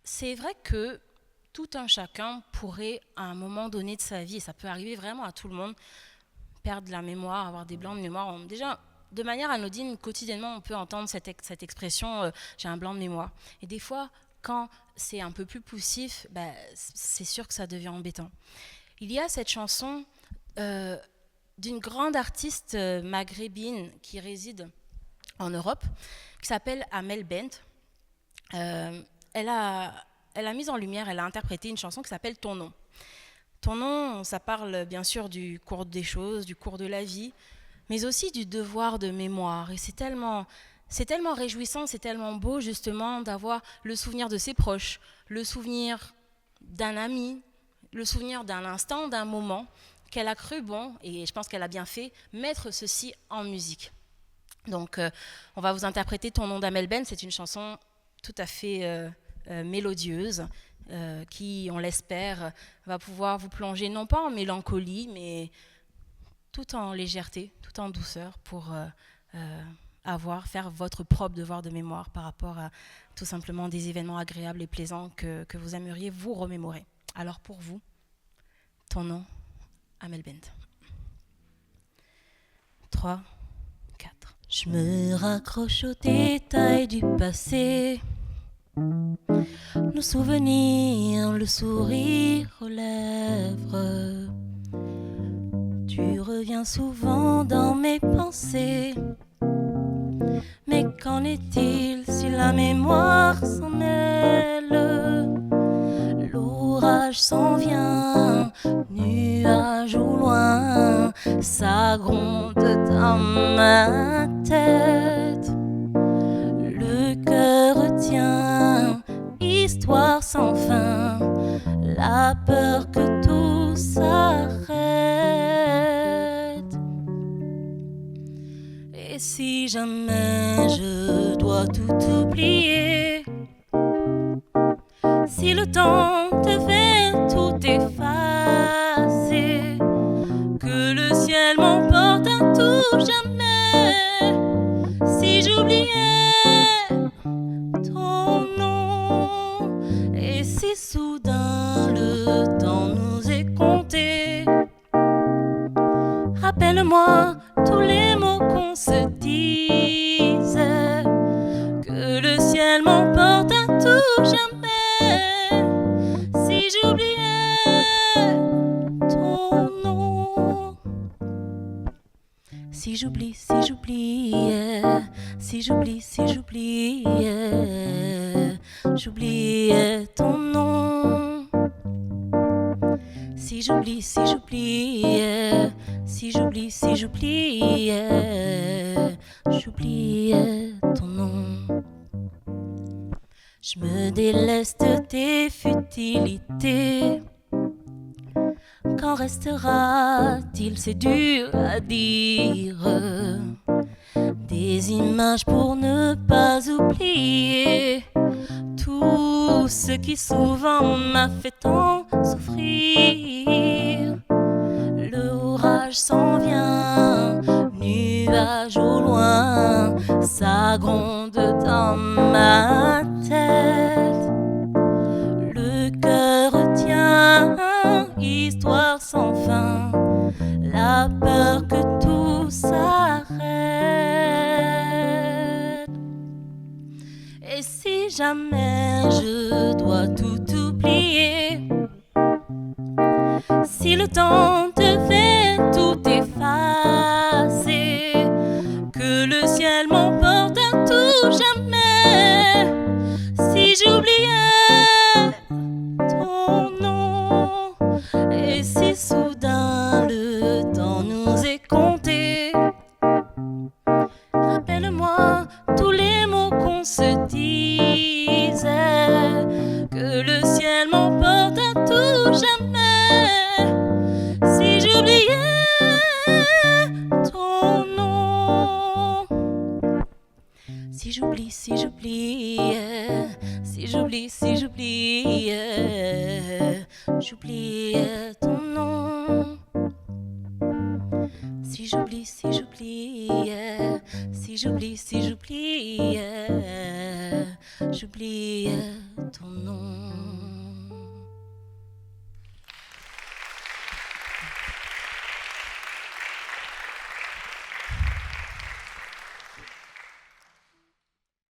c'est vrai que tout un chacun pourrait, à un moment donné de sa vie, et ça peut arriver vraiment à tout le monde, perdre la mémoire, avoir des blancs de mémoire. Déjà, de manière anodine, quotidiennement, on peut entendre cette expression j'ai un blanc de mémoire. Et des fois, quand c'est un peu plus poussif, c'est sûr que ça devient embêtant. Il y a cette chanson euh, d'une grande artiste maghrébine qui réside en Europe, qui s'appelle Amel Bent. Euh, elle, a, elle a mis en lumière, elle a interprété une chanson qui s'appelle Ton nom. Ton nom, ça parle bien sûr du cours des choses, du cours de la vie, mais aussi du devoir de mémoire. Et c'est tellement réjouissant, c'est tellement beau justement d'avoir le souvenir de ses proches, le souvenir d'un ami, le souvenir d'un instant, d'un moment qu'elle a cru bon, et je pense qu'elle a bien fait, mettre ceci en musique. Donc, on va vous interpréter Ton nom d'Amel Ben. C'est une chanson tout à fait mélodieuse qui, on l'espère, va pouvoir vous plonger non pas en mélancolie, mais tout en légèreté, tout en douceur pour faire votre propre devoir de mémoire par rapport à tout simplement des événements agréables et plaisants que vous aimeriez vous remémorer. Alors pour vous, Ton nom, Amel Bent. 3, 4. Je me raccroche aux détails du passé, nos souvenirs, le sourire aux lèvres. Tu reviens souvent dans mes pensées, mais qu'en est-il si la mémoire s'en mêle? L'orage s'en vient, nuage au loin, ça gronde dans ma tête. Le cœur retient, histoire sans fin, la peur que tout s'arrête. Et si jamais je dois tout oublier, si le temps devait tout effacer, que le ciel m'emporte à tout jamais, si j'oubliais ton nom, et si soudain le temps nous est compté, rappelle-moi tous les mots qu'on se disait, que le ciel m'emporte à tout jamais, si j'oubliais ton nom. Si j'oubliais, j'oubliais ton nom. Si j'oubliais ton nom. Je me déleste des futilités. Qu'en restera-t-il? C'est dur à dire. Des images pour ne pas oublier tout ce qui souvent m'a fait tant souffrir. L'orage s'en vient, nuage au loin, ça gronde dans ma tête. Le cœur retient, histoire sans fin, la peur que tout s'arrête. Et si jamais je dois tout oublier, si le temps devait tout effacer, que le ciel m'emporte à tout jamais, si j'oubliais ton nom, et si soudain le temps nous est compté, rappelle-moi tous les mots qu'on se disait, que le ciel m'emporte à tout jamais, si j'oubliais ton nom. Si j'oubliais ton nom. Si j'oubliais j'oubliais ton nom.